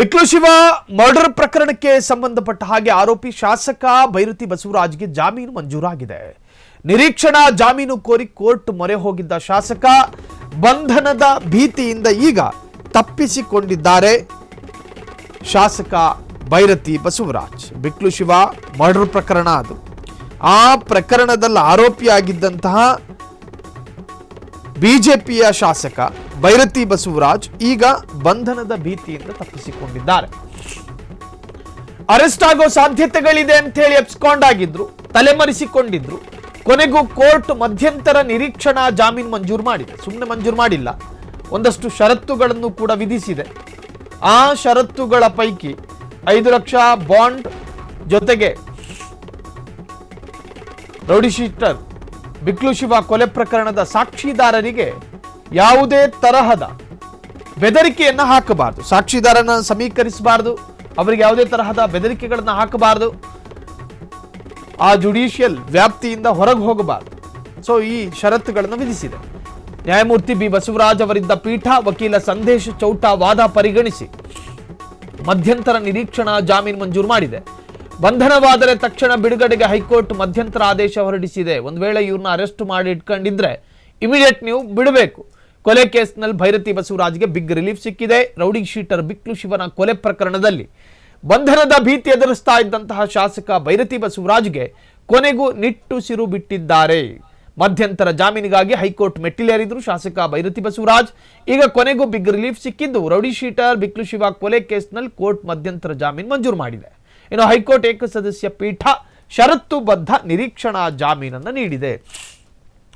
ಬಿಕ್ಲು Shiva murder ಪ್ರಕರಣಕ್ಕೆ ಸಂಬಂಧಪಟ್ಟ ಹಾಗೆ ಆರೋಪಿ ಶಾಸಕ ಬೈರತಿ ಬಸವರಾಜ್ಗೆ ಜಾಮೀನು ಮಂಜೂರಾಗಿದೆ. ನಿರೀಕ್ಷಣಾ ಜಾಮೀನು ಕೋರಿ ಕೋರ್ಟ್ ಮೊರೆ ಹೋಗಿದ್ದ ಶಾಸಕ ಬಂಧನದ ಭೀತಿಯಿಂದ ಈಗ ತಪ್ಪಿಸಿಕೊಂಡಿದ್ದಾರೆ. ಶಾಸಕ ಬೈರತಿ ಬಸವರಾಜ್ ಬಿಕ್ಲು ಶಿವ ಮರ್ಡರ್ ಪ್ರಕರಣ ಅದು. ಆ ಪ್ರಕರಣದಲ್ಲಿ ಆರೋಪಿಯಾಗಿದ್ದಂತಹ ಬಿಜೆಪಿಯ ಶಾಸಕ ಬೈರತಿ ಬಸವರಾಜ್ ಈಗ ಬಂಧನದ ಭೀತಿಯಿಂದ ತಪ್ಪಿಸಿಕೊಂಡಿದ್ದಾರೆ. ಅರೆಸ್ಟ್ ಆಗೋ ಸಾಧ್ಯತೆಗಳಿದೆ ಅಂತ ಹೇಳಿ ಎಬ್ಸ್ಕೊಂಡಾಗಿದ್ರು, ತಲೆಮರೆಸಿಕೊಂಡಿದ್ರು. ಕೊನೆಗೂ ಕೋರ್ಟ್ ಮಧ್ಯಂತರ ನಿರೀಕ್ಷಣಾ ಜಾಮೀನು ಮಂಜೂರು ಮಾಡಿದೆ. ಸುಮ್ಮನೆ ಮಂಜೂರು ಮಾಡಿಲ್ಲ, ಒಂದಷ್ಟು ಷರತ್ತುಗಳನ್ನು ಕೂಡ ವಿಧಿಸಿದೆ. ಆ ಷರತ್ತುಗಳ ಪೈಕಿ 5 ಲಕ್ಷ ಬಾಂಡ್ ಜೊತೆಗೆ ರೌಡಿ ಶೀಟರ್ ಬಿಕ್ಲು ಶಿವ ಕೊಲೆ ಪ್ರಕರಣದ ಸಾಕ್ಷಿದಾರರಿಗೆ ಯಾವುದೇ ತರಹದ ಬೆದರಿಕೆಯನ್ನು ಹಾಕಬಾರದು, ಸಾಕ್ಷಿದಾರನ ಸಮೀಕರಿಸಬಾರದು, ಅವರಿಗೆ ಯಾವುದೇ ತರಹದ ಬೆದರಿಕೆಗಳನ್ನು ಹಾಕಬಾರದು, ಆ ಜುಡಿಷಿಯಲ್ ವ್ಯಾಪ್ತಿಯಿಂದ ಹೊರಗೆ ಹೋಗಬಾರದು. ಸೊ ಈ ಷರತ್ತುಗಳನ್ನು ವಿಧಿಸಿದೆ. ನ್ಯಾಯಮೂರ್ತಿ ಬಿ ಬಸವರಾಜ್ ಅವರಿದ್ದ ಪೀಠ ವಕೀಲ ಸಂದೇಶ್ ಚೌಟಾ ವಾದ ಪರಿಗಣಿಸಿ ಮಧ್ಯಂತರ ನಿರೀಕ್ಷಣಾ ಜಾಮೀನು ಮಂಜೂರು ಮಾಡಿದೆ. ಬಂಧನವಾದರೆ ತಕ್ಷಣ ಬಿಡುಗಡೆಗೆ ಹೈಕೋರ್ಟ್ ಮಧ್ಯಂತರ ಆದೇಶ ಹೊರಡಿಸಿದೆ. ಒಂದು ವೇಳೆ ಇವ್ರನ್ನ ಅರೆಸ್ಟ್ ಮಾಡಿ ಇಟ್ಕೊಂಡಿದ್ರೆ ಇಮಿಡಿಯೇಟ್ ನೀವು ಬಿಡಬೇಕು. ಕೊಲೆ ಕೇಸ್ನಲ್ಲಿ ಬೈರತಿ ಬಸವರಾಜ್ಗೆ ಬಿಗ್ ರಿಲೀಫ್ ಸಿಕ್ಕಿದೆ. ರೌಡಿ ಶೀಟರ್ ಬಿಕ್ಲು ಶಿವನ ಕೊಲೆ ಪ್ರಕರಣದಲ್ಲಿ ಬಂಧನದ ಭೀತಿ ಎದುರಿಸ್ತಾ ಇದ್ದಂತಹ ಶಾಸಕ ಬೈರತಿ ಬಸವರಾಜ್ಗೆ ಕೊನೆಗೂ ನಿಟ್ಟುಸಿರು ಬಿಟ್ಟಿದ್ದಾರೆ. ಮಧ್ಯಂತರ ಜಾಮೀನಿಗಾಗಿ ಹೈಕೋರ್ಟ್ ಮೆಟ್ಟಿಲೇರಿದ್ರು ಶಾಸಕ ಬೈರತಿ ಬಸವರಾಜ್. ಈಗ ಕೊನೆಗೂ ಬಿಗ್ ರಿಲೀಫ್ ಸಿಕ್ಕಿದ್ದು ರೌಡಿ ಶೀಟರ್ ಬಿಕ್ಲು ಶಿವ ಕೊಲೆ ಕೇಸ್ನಲ್ಲಿ ಕೋರ್ಟ್ ಮಧ್ಯಂತರ ಜಾಮೀನು ಮಂಜೂರು ಮಾಡಿದೆ. ಇನ್ನು ಹೈಕೋರ್ಟ್ ಏಕಸದಸ್ಯ ಪೀಠ ಷರತ್ತುಬದ್ಧ ನಿರೀಕ್ಷಣಾ ಜಾಮೀನನ್ನು ನೀಡಿದೆ.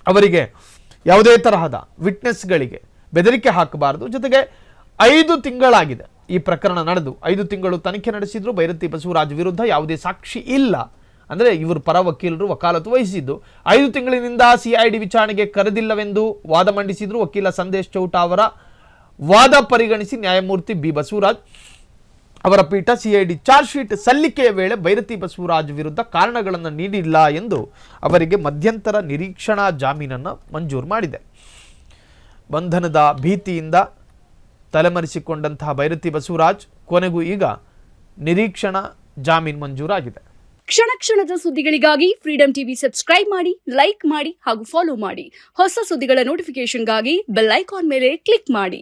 ಅವರಿಗೆ ಯಾವುದೇ ತರಹದ ವಿಟ್ನೆಸ್ಗಳಿಗೆ ಬೆದರಿಕೆ ಹಾಕಬಾರದು. ಜೊತೆಗೆ 5 ತಿಂಗಳಾಗಿದೆ ಈ ಪ್ರಕರಣ ನಡೆದು, 5 ತಿಂಗಳು ತನಿಖೆ ನಡೆಸಿದ್ರು. ಬೈರತಿ ಬಸವರಾಜ್ ವಿರುದ್ಧ ಯಾವುದೇ ಸಾಕ್ಷಿ ಇಲ್ಲ, ಅಂದರೆ ಇವರು ಪರ ವಕೀಲರು ವಕಾಲತ್ತು ವಹಿಸಿದ್ದು. 5 ತಿಂಗಳಿನಿಂದ ಸಿಐಡಿ ವಿಚಾರಣೆಗೆ ಕರೆದಿಲ್ಲವೆಂದು ವಾದ ಮಂಡಿಸಿದ್ರು. ವಕೀಲ ಸಂದೇಶ್ ಚೌಟಾ ಅವರ ವಾದ ಪರಿಗಣಿಸಿ ನ್ಯಾಯಮೂರ್ತಿ ಬಿ ಬಸವರಾಜ್ ಅವರ ಪೀಠ ಸಿಐಡಿ ಚಾರ್ಜ್ ಶೀಟ್ ಸಲ್ಲಿಕೆಯ ವೇಳೆ ಬೈರತಿ ಬಸವರಾಜ್ ವಿರುದ್ಧ ಕಾರಣಗಳನ್ನು ನೀಡಿಲ್ಲ ಎಂದು ಅವರಿಗೆ ಮಧ್ಯಂತರ ನಿರೀಕ್ಷಣಾ ಜಾಮೀನನ್ನು ಮಂಜೂರು ಮಾಡಿದೆ. ಬಂಧನದ ಭೀತಿಯಿಂದ ತಲೆಮರೆಸಿಕೊಂಡಂತಹ ಬೈರತಿ ಬಸವರಾಜ್ ಕೊನೆಗೂ ಈಗ ನಿರೀಕ್ಷಣಾ ಜಾಮೀನು ಮಂಜೂರಾಗಿದೆ. ಕ್ಷಣ ಕ್ಷಣದ ಸುದ್ದಿಗಳಿಗಾಗಿ ಫ್ರೀಡಂ ಟಿವಿ ಸಬ್ಸ್ಕ್ರೈಬ್ ಮಾಡಿ, ಲೈಕ್ ಮಾಡಿ ಹಾಗೂ ಫಾಲೋ ಮಾಡಿ. ಹೊಸ ಸುದ್ದಿಗಳ ನೋಟಿಫಿಕೇಶನ್ಗಾಗಿ ಬೆಲ್ ಐಕಾನ್ ಮೇಲೆ ಕ್ಲಿಕ್ ಮಾಡಿ.